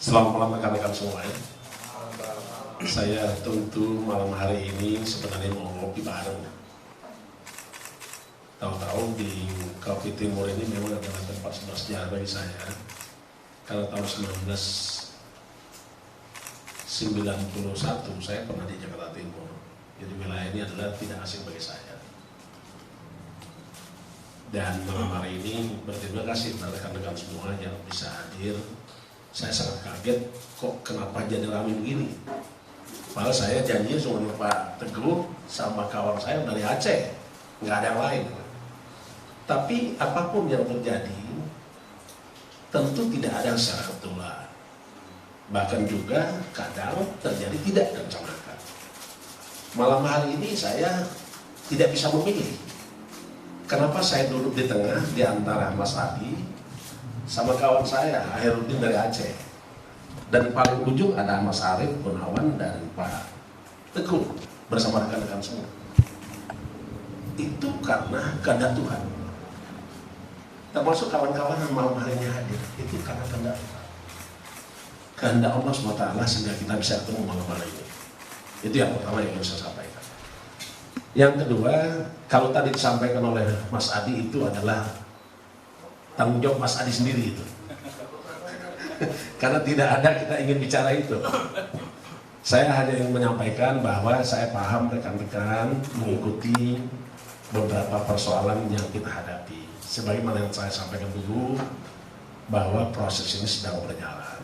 Selamat malam rekan-rekan semua ya. Saya tentu malam hari ini sebenarnya mau ngopi bareng. Tahu-tahu di Kopi Timur ini memang adalah tempat sejarah bagi saya. Karena tahun 1991 saya pernah di Jakarta Timur. Jadi wilayah ini adalah tidak asing bagi saya. Dan malam hari ini berterima kasih kepada rekan-rekan semua yang bisa hadir. Saya sangat kaget, kok kenapa jadi ramai begini. Padahal saya janjinya cuma Pak Teguh sama kawan saya dari Aceh, nggak ada yang lain. Tapi apapun yang terjadi, tentu tidak ada yang secara kebetulan. Bahkan juga kadang terjadi tidak direncanakan. Malam hari ini saya tidak bisa memilih. Kenapa saya duduk di tengah di antara Mas Adi sama kawan saya, Akhirudin dari Aceh. Dan paling ujung ada Mas Arief, Gunawan, dan Pak Teguh bersama rekan-rekan semua. Itu karena kehendak Tuhan. Termasuk kawan-kawan yang malam hari ini hadir, itu karena kehendak Tuhan. Kehendak Allah SWT sehingga kita bisa ketemu malam hari ini. Itu yang pertama yang harus saya sampaikan. Yang kedua, kalau tadi disampaikan oleh Mas Adi itu adalah tanggung jawab Mas Adi sendiri itu. Karena tidak ada kita ingin bicara itu. Saya hanya ingin menyampaikan bahwa saya paham rekan-rekan mengikuti beberapa persoalan yang kita hadapi. Sebagaimana yang saya sampaikan dulu, bahwa proses ini sedang berjalan.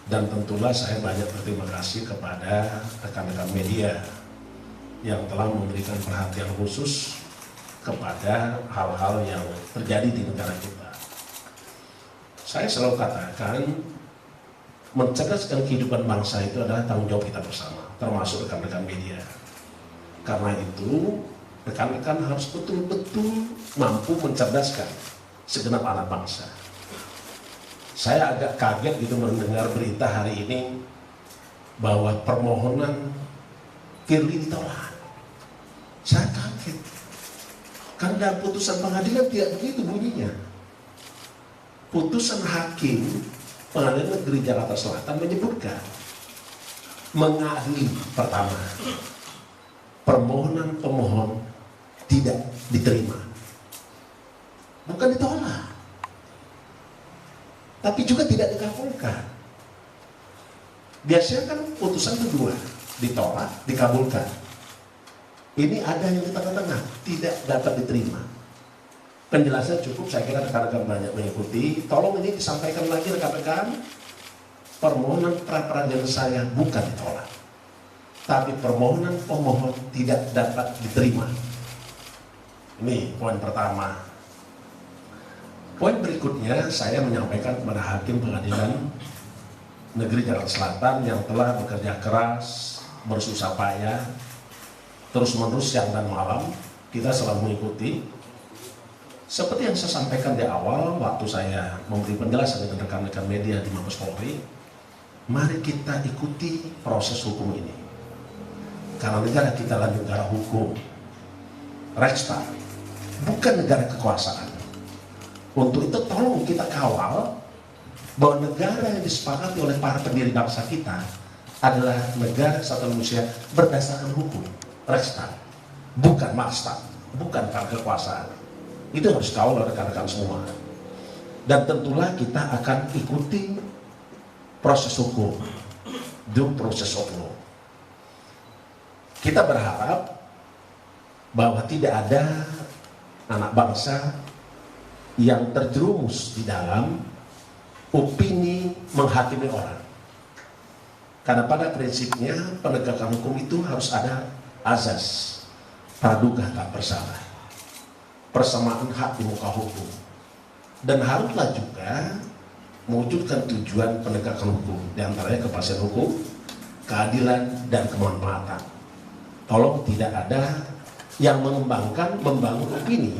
Dan tentulah saya banyak berterima kasih kepada rekan-rekan media yang telah memberikan perhatian khusus kepada hal-hal yang terjadi di negara kita. Saya selalu katakan, mencerdaskan kehidupan bangsa itu adalah tanggung jawab kita bersama, termasuk rekan-rekan media. Karena itu, rekan-rekan harus betul-betul mampu mencerdaskan segenap anak bangsa. Saya agak kaget gitu mendengar berita hari ini bahwa permohonan Firly ditolak. Saya kaget. Karena putusan pengadilan tidak begitu bunyinya. Putusan hakim Pengadilan Negeri Jakarta Selatan menyebutkan mengadili pertama, permohonan pemohon tidak diterima, bukan ditolak, tapi juga tidak dikabulkan. Biasanya kan putusan kedua ditolak, dikabulkan. Ini ada yang di tengah-tengah, tidak dapat diterima. Penjelasan cukup, saya kira rekan-rekan banyak mengikuti. Tolong ini disampaikan lagi rekan-rekan. Permohonan pra-peradilan saya bukan ditolak, tapi permohonan pemohon tidak dapat diterima. Ini poin pertama. Poin berikutnya, saya menyampaikan kepada Hakim Pengadilan Negeri Jakarta Selatan yang telah bekerja keras, bersusah payah, terus-menerus siang dan malam, kita selalu mengikuti. Seperti yang saya sampaikan di awal, waktu saya memberi penjelasan dengan rekan-rekan media di Mabes Polri, mari kita ikuti proses hukum ini. Karena negara kita adalah negara hukum, Rechtsstaat, bukan negara kekuasaan. Untuk itu tolong kita kawal bahwa negara yang disepakati oleh para pendiri bangsa kita adalah negara kesatuan manusia berdasarkan hukum, Rechtsstaat, bukan Marstat, bukan para kekuasaan. Itu harus kawal oleh rekan-rekan semua. Dan tentulah kita akan ikuti proses hukum, due process of law. Kita berharap bahwa tidak ada anak bangsa yang terjerumus di dalam opini menghakimi orang. Karena pada prinsipnya penegakan hukum itu harus ada azas praduga tak bersalah, persamaan hak di muka hukum, dan haruslah juga mewujudkan tujuan penegakan hukum, diantaranya kepastian hukum, keadilan, dan kemanfaatan. Tolong tidak ada yang membangun opini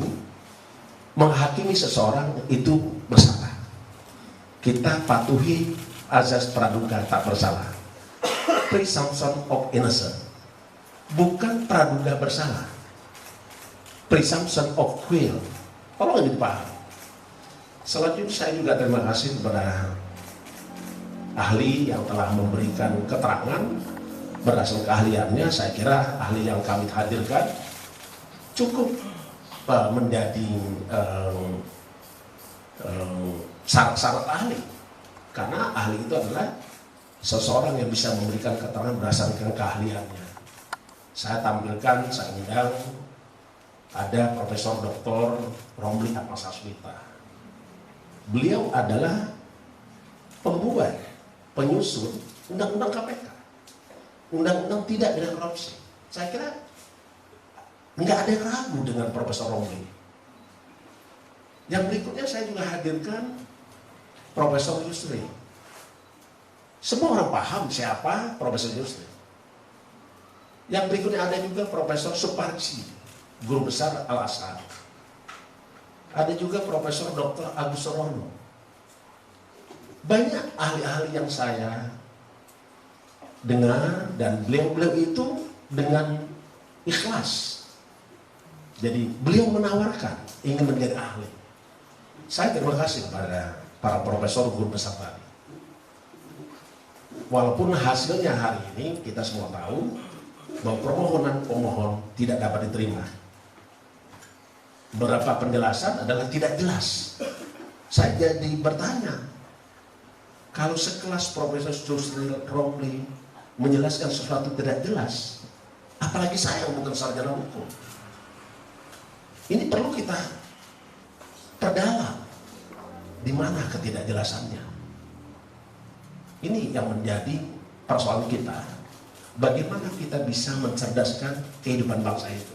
menghakimi seseorang itu bersalah. Kita patuhi azas praduga tak bersalah, presumption of innocence, bukan praduga bersalah, presumption of guilt. Tolong ini dipahami. Selanjutnya saya juga terima kasih kepada ahli yang telah memberikan keterangan berdasarkan keahliannya. Saya kira ahli yang kami hadirkan cukup menjadi syarat-syarat ahli, karena ahli itu adalah seseorang yang bisa memberikan keterangan berdasarkan keahliannya. Saya tampilkan, saya undang, ada Profesor Dr. Romli Atmasasmita. Beliau adalah pembuat, penyusun undang-undang KPK, undang-undang tidak pidana korupsi. Saya kira nggak ada yang ragu dengan Profesor Romli. Yang berikutnya saya juga hadirkan Profesor Yusri. Semua orang paham siapa Profesor Yusri. Yang berikutnya ada juga Profesor Suparji, guru besar Al-Azhar. Ada juga Profesor Dr. Agus Rono. Banyak ahli-ahli yang saya dengar, dan beliau-beliau itu dengan ikhlas. Jadi beliau menawarkan ingin menjadi ahli. Saya terima kasih kepada para profesor guru besar tadi. Walaupun hasilnya hari ini kita semua tahu bahwa permohonan pemohon tidak dapat diterima. Beberapa penjelasan adalah tidak jelas. Saya jadi bertanya, kalau sekelas Profesor Yusri Romli menjelaskan sesuatu tidak jelas, apalagi saya yang bukan sarjana hukum. Ini perlu kita perdalam, di mana ketidakjelasannya. Ini yang menjadi persoalan kita. Bagaimana kita bisa mencerdaskan kehidupan bangsa itu.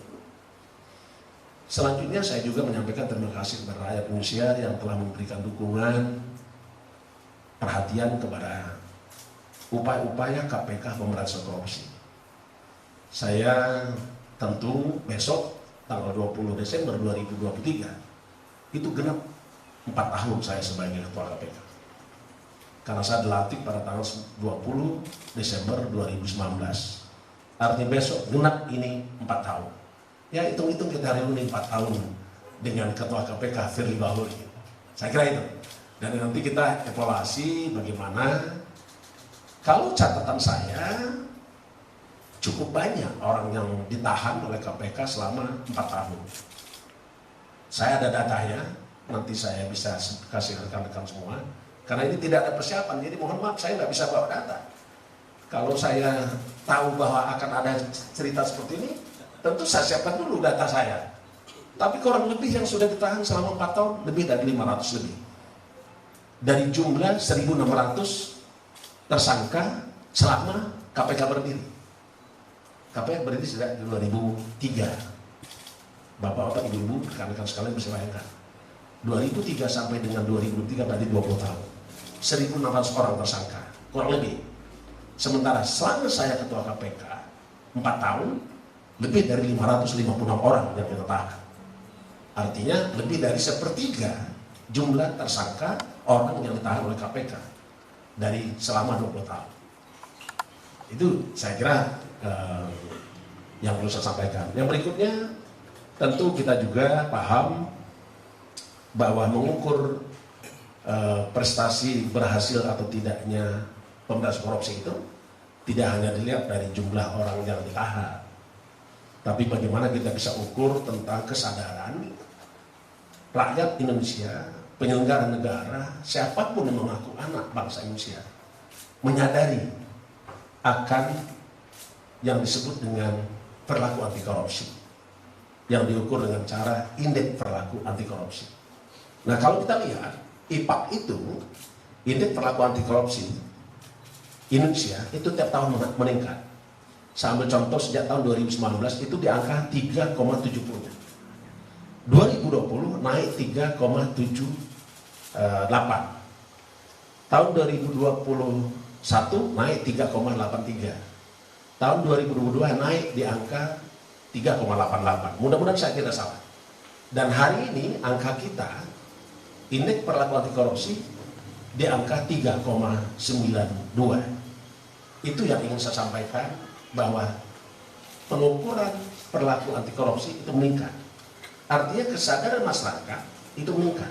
Selanjutnya saya juga menyampaikan terima kasih kepada rakyat Indonesia yang telah memberikan dukungan, perhatian kepada upaya-upaya KPK pemberantasan korupsi. Saya tentu besok tanggal 20 Desember 2023 itu genap 4 tahun saya sebagai ketua KPK. Karena saya dilantik pada tanggal 20 Desember 2019. Artinya besok genap ini 4 tahun. Ya hitung-hitung kita hari ini 4 tahun dengan ketua KPK Firly Bahuri. Saya kira itu. Dan nanti kita evaluasi bagaimana. Kalau catatan saya, cukup banyak orang yang ditahan oleh KPK selama 4 tahun. Saya ada datanya, nanti saya bisa kasih rekan-rekan semua. Karena ini tidak ada persiapan, jadi mohon maaf saya nggak bisa bawa data. Kalau saya tahu bahwa akan ada cerita seperti ini, tentu saya siapkan dulu data saya. Tapi kurang lebih yang sudah ditahan selama 4 tahun, lebih dari 500 lebih. Dari jumlah 1.600 tersangka selama KPK berdiri. KPK berdiri sejak 2003. Bapak-bapak, ibu-ibu, rekan-rekan sekalian bisa bayangkan. 2003 sampai dengan 2003 berarti 20 tahun. 1.600 orang tersangka, kurang lebih. Sementara selama saya ketua KPK 4 tahun, lebih dari 556 orang yang kita tahan. Artinya lebih dari 1/3 jumlah tersangka orang yang ditahan oleh KPK dari selama 20 tahun. Itu saya kira yang perlu saya sampaikan. Yang berikutnya tentu kita juga paham bahwa mengukur prestasi berhasil atau tidaknya pemberantasan korupsi itu tidak hanya dilihat dari jumlah orang yang ditahan, tapi bagaimana kita bisa ukur tentang kesadaran rakyat Indonesia, penyelenggara negara, siapapun yang mengaku anak bangsa Indonesia, menyadari akan yang disebut dengan perilaku anti korupsi, yang diukur dengan cara indeks perilaku anti korupsi. Nah kalau kita lihat IPAK itu, indeks perilaku anti korupsi Indonesia itu tiap tahun meningkat. Saya ambil contoh sejak tahun 2019 itu di angka 3,70. 2020 naik 3,78. Tahun 2021 naik 3,83. Tahun 2022 naik di angka 3,88. Mudah-mudahan saya tidak salah. Dan hari ini angka kita indeks perilaku anti korupsi di angka 3,92. Itu yang ingin saya sampaikan, bahwa pengukuran perilaku anti korupsi itu meningkat. Artinya kesadaran masyarakat itu meningkat.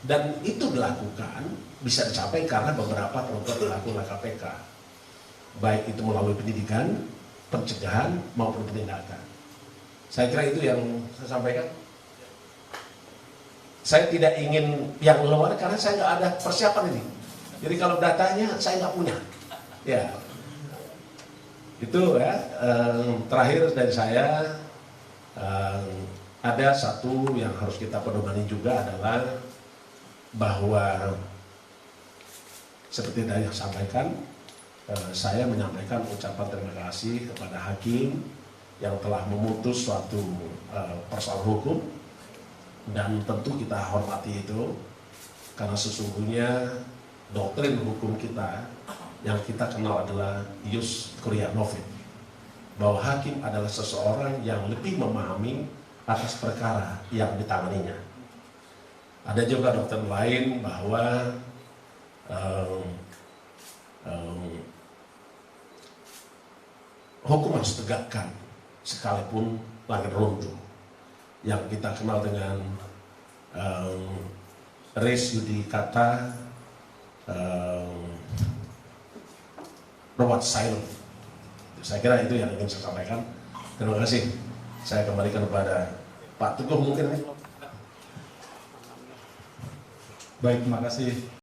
Dan itu dilakukan, bisa dicapai karena beberapa kelompok dilakukan oleh KPK. Baik itu melalui pendidikan, pencegahan, maupun penindakan. Saya kira itu yang saya sampaikan. Saya tidak ingin yang luar karena saya nggak ada persiapan ini. Jadi kalau datanya saya nggak punya. Ya, itu ya. Terakhir dari saya, ada satu yang harus kita pedomani juga adalah bahwa seperti yang saya sampaikan, saya menyampaikan ucapan terima kasih kepada hakim yang telah memutus suatu persoalan hukum, dan tentu kita hormati itu karena sesungguhnya doktrin hukum kita yang kita kenal adalah ius curia novit, bahwa hakim adalah seseorang yang lebih memahami atas perkara yang ditanganinya. Ada juga dokter lain bahwa hukum harus tegakkan sekalipun langit runtuh, yang kita kenal dengan res judicata Robert Silent. Saya kira itu yang ingin saya sampaikan. Terima kasih. Saya kembalikan kepada Pak Teguh mungkin. Baik, terima kasih.